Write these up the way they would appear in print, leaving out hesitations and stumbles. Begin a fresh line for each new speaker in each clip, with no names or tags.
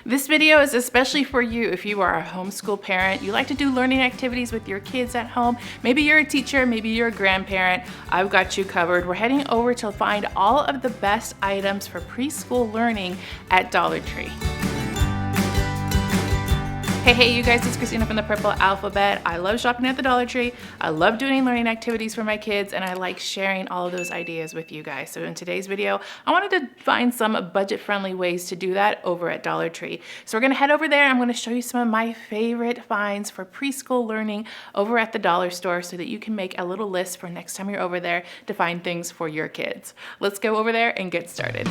This video is especially for you if you are a homeschool parent. You like to do learning activities with your kids at home. Maybe you're a teacher, maybe you're a grandparent. I've got you covered. We're heading over to find all of the best items for preschool learning at Dollar Tree. Hey you guys, it's Christina from the Purple Alphabet. I love shopping at the Dollar Tree. I love doing learning activities for my kids, and I like sharing all of those ideas with you guys. So in today's video, I wanted to find some budget-friendly ways to do that over at Dollar Tree. So we're gonna head over there. I'm gonna show you some of my favorite finds for preschool learning over at the dollar store so that you can make a little list for next time you're over there to find things for your kids. Let's go over there and get started.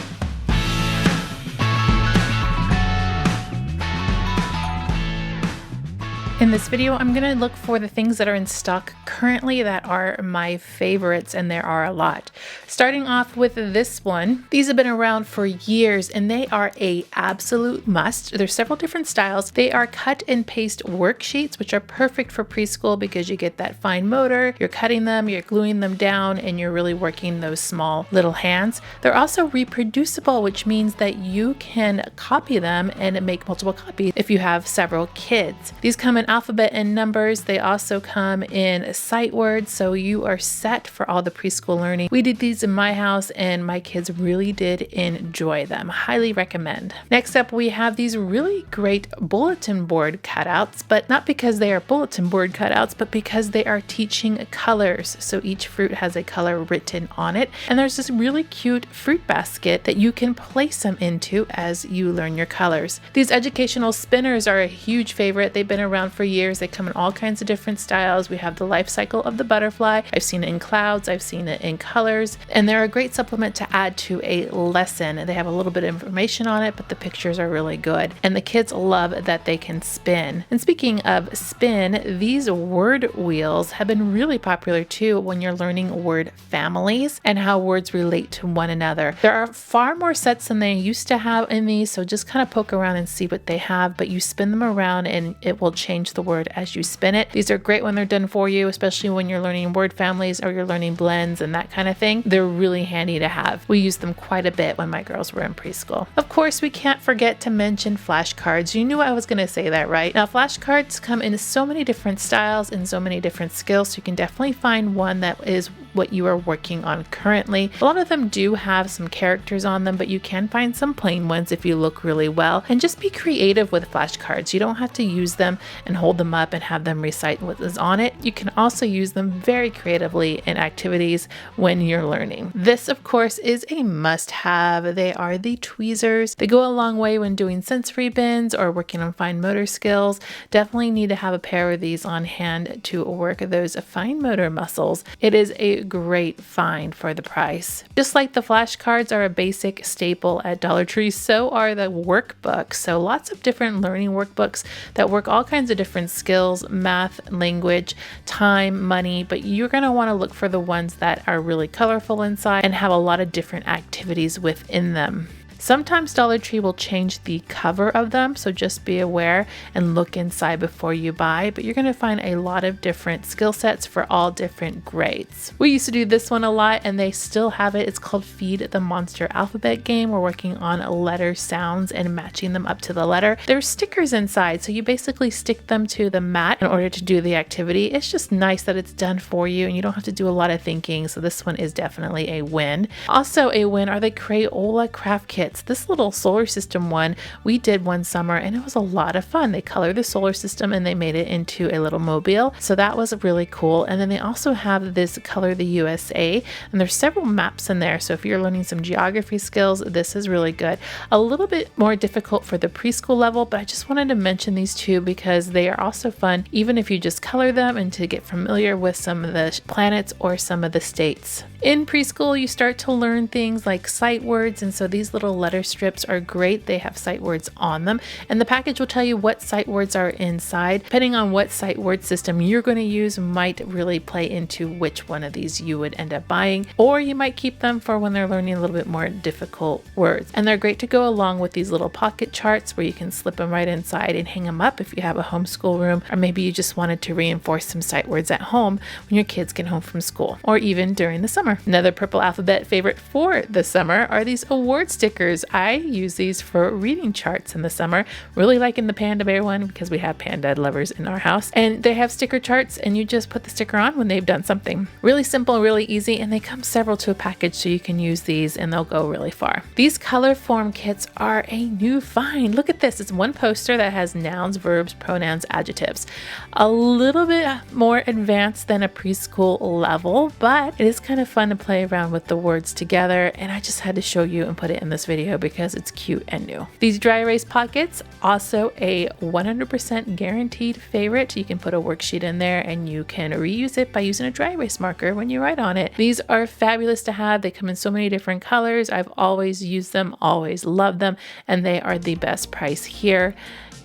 In this video, I'm gonna look for the things that are in stock currently that are my favorites, and there are a lot. Starting off with this one. These have been around for years and they are a absolute must. There's several different styles. They are cut and paste worksheets, which are perfect for preschool because you get that fine motor, you're cutting them, you're gluing them down, and you're really working those small little hands. They're also reproducible, which means that you can copy them and make multiple copies if you have several kids. These come in alphabet and numbers. They also come in sight words, so you are set for all the preschool learning. We did these in my house and my kids really did enjoy them. Highly recommend. Next up, we have these really great bulletin board cutouts, but not because they are bulletin board cutouts, but because they are teaching colors. So each fruit has a color written on it, and there's this really cute fruit basket that you can place them into as you learn your colors. These educational spinners are a huge favorite. They've been around for years. They come in all kinds of different styles. We have the life cycle of the butterfly. I've seen it in clouds. I've seen it in colors, and they're a great supplement to add to a lesson. They have a little bit of information on it, but the pictures are really good, and the kids love that they can spin. And speaking of spin, these word wheels have been really popular too when you're learning word families and how words relate to one another. There are far more sets than they used to have in these, so just kind of poke around and see what they have, but you spin them around and it will change the word as you spin it. These are great when they're done for you, especially when you're learning word families or you're learning blends and that kind of thing. They're really handy to have. We used them quite a bit when my girls were in preschool. Of course, we can't forget to mention flashcards. You knew I was going to say that, right? Now, flashcards come in so many different styles and so many different skills, so you can definitely find one that is what you are working on currently. A lot of them do have some characters on them, but you can find some plain ones if you look really well. And just be creative with flashcards. You don't have to use them and hold them up and have them recite what is on it. You can also use them very creatively in activities when you're learning. This, of course, is a must-have. They are the tweezers. They go a long way when doing sensory bins or working on fine motor skills. Definitely need to have a pair of these on hand to work those fine motor muscles. It is a great find for the price. Just like the flashcards are a basic staple at Dollar Tree, so are the workbooks. So lots of different learning workbooks that work all kinds of different skills, math, language, time, money, but you're going to want to look for the ones that are really colorful inside and have a lot of different activities within them. Sometimes Dollar Tree will change the cover of them, so just be aware and look inside before you buy, but you're going to find a lot of different skill sets for all different grades. We used to do this one a lot and they still have it. It's called Feed the Monster Alphabet Game. We're working on letter sounds and matching them up to the letter. There's stickers inside, so you basically stick them to the mat in order to do the activity. It's just nice that it's done for you and you don't have to do a lot of thinking, so this one is definitely a win. Also a win are the Crayola craft kits. This little solar system one we did one summer and it was a lot of fun. They colored the solar system and they made it into a little mobile, so that was really cool. And then they also have this Color the USA, and there's several maps in there, so if you're learning some geography skills, this is really good. A little bit more difficult for the preschool level, but I just wanted to mention these two because they are also fun even if you just color them and to get familiar with some of the planets or some of the states. In preschool, you start to learn things like sight words, and so these little letter strips are great. They have sight words on them, and the package will tell you what sight words are inside. Depending on what sight word system you're going to use might really play into which one of these you would end up buying, or you might keep them for when they're learning a little bit more difficult words. And they're great to go along with these little pocket charts where you can slip them right inside and hang them up if you have a homeschool room, or maybe you just wanted to reinforce some sight words at home when your kids get home from school, or even during the summer. summer. Another Purple Alphabet favorite for the summer are these award stickers. I use these for reading charts in the summer. Really liking the Panda Bear one because we have panda lovers in our house. And they have sticker charts and you just put the sticker on when they've done something. Really simple, really easy, and they come several to a package so you can use these and they'll go really far. These color form kits are a new find. Look at this. It's one poster that has nouns, verbs, pronouns, adjectives. A little bit more advanced than a preschool level, but it is kind of fun to play around with the words together, and I just had to show you and put it in this video because it's cute and new. These dry erase pockets, also a 100% guaranteed favorite. You can put a worksheet in there and you can reuse it by using a dry erase marker when you write on it. These are fabulous to have. They come in so many different colors. I've always used them, always loved them, and they are the best price here.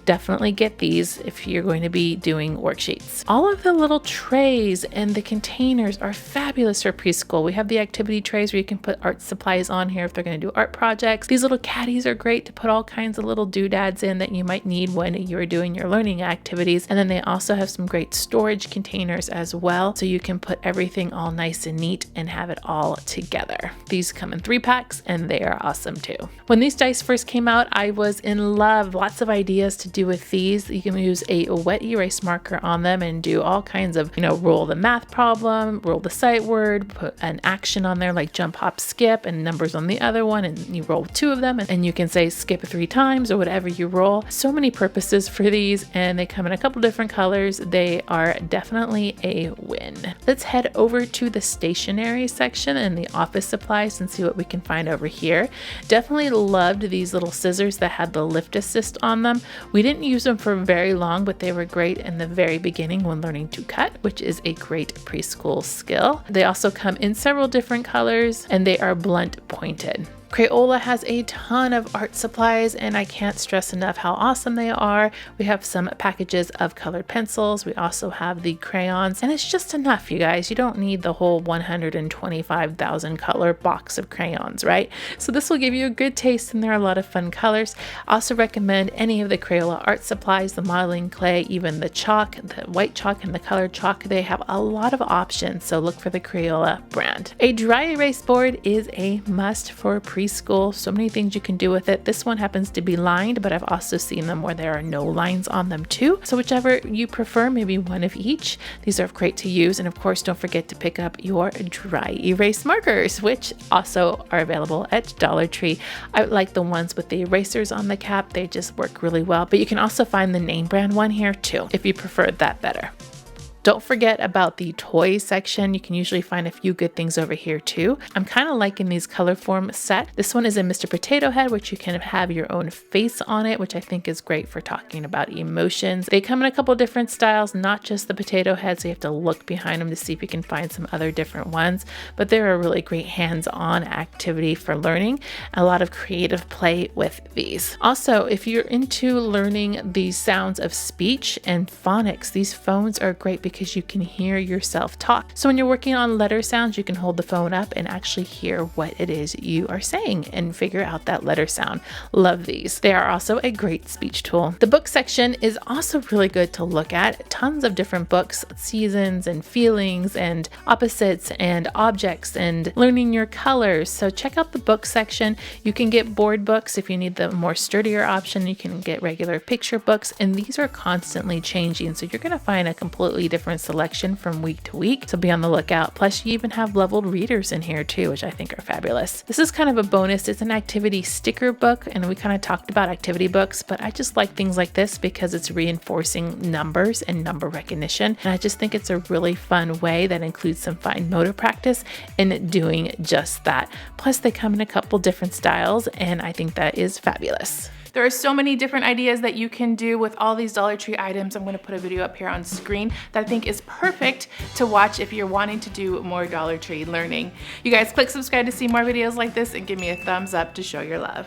Definitely get these if you're going to be doing worksheets. All of the little trays and the containers are fabulous for preschool. We have the activity trays where you can put art supplies on here if they're going to do art projects. These little caddies are great to put all kinds of little doodads in that you might need when you're doing your learning activities. And then they also have some great storage containers as well, so you can put everything all nice and neat and have it all together. These come in 3-packs and they are awesome too. When these dice first came out, I was in love. Lots of ideas to do with these. You can use a wet erase marker on them and do all kinds of, roll the math problem, roll the sight word, put an action on there like jump, hop, skip, and numbers on the other one, and you roll 2 of them, and you can say skip 3 times or whatever you roll. So many purposes for these, and they come in a couple different colors. They are definitely a win. Let's head over to the stationery section and the office supplies and see what we can find over here. Definitely loved these little scissors that had the lift assist on them. We didn't use them for very long, but they were great in the very beginning when learning to cut, which is a great preschool skill. They also come in several different colors and they are blunt pointed. Crayola has a ton of art supplies and I can't stress enough how awesome they are. We have some packages of colored pencils. We also have the crayons, and it's just enough, you guys. You don't need the whole 125,000 color box of crayons, right? So this will give you a good taste and there are a lot of fun colors. I also recommend any of the Crayola art supplies, the modeling clay, even the chalk, the white chalk and the colored chalk. They have a lot of options, so look for the Crayola brand. A dry erase board is a must for preschool. So many things you can do with it. This one happens to be lined, but I've also seen them where there are no lines on them too. So whichever you prefer, maybe one of each. These are great to use. And of course, don't forget to pick up your dry erase markers, which also are available at Dollar Tree. I like the ones with the erasers on the cap. They just work really well, but you can also find the name brand one here too, if you prefer that better. Don't forget about the toys section. You can usually find a few good things over here too. I'm kind of liking these color form set. This one is a Mr. Potato Head, which you can have your own face on it, which I think is great for talking about emotions. They come in a couple different styles, not just the potato head, so you have to look behind them to see if you can find some other different ones, but they're a really great hands-on activity for learning. A lot of creative play with these. Also, if you're into learning the sounds of speech and phonics, these phones are great because you can hear yourself talk. So when you're working on letter sounds, you can hold the phone up and actually hear what it is you are saying and figure out that letter sound. Love these. They are also a great speech tool. The book section is also really good to look at. Tons of different books, seasons and feelings and opposites and objects and learning your colors. So check out the book section. You can get board books if you need the more sturdier option. You can get regular picture books, and these are constantly changing. So you're going to find a completely different selection from week to week, so be on the lookout. Plus you even have leveled readers in here too, which I think are fabulous. This is kind of a bonus. It's an activity sticker book, and we kind of talked about activity books, but I just like things like this because it's reinforcing numbers and number recognition, and I just think it's a really fun way that includes some fine motor practice in doing just that. Plus they come in a couple different styles, and I think that is fabulous. There are so many different ideas that you can do with all these Dollar Tree items. I'm going to put a video up here on screen that I think is perfect to watch if you're wanting to do more Dollar Tree learning. You guys click subscribe to see more videos like this and give me a thumbs up to show your love.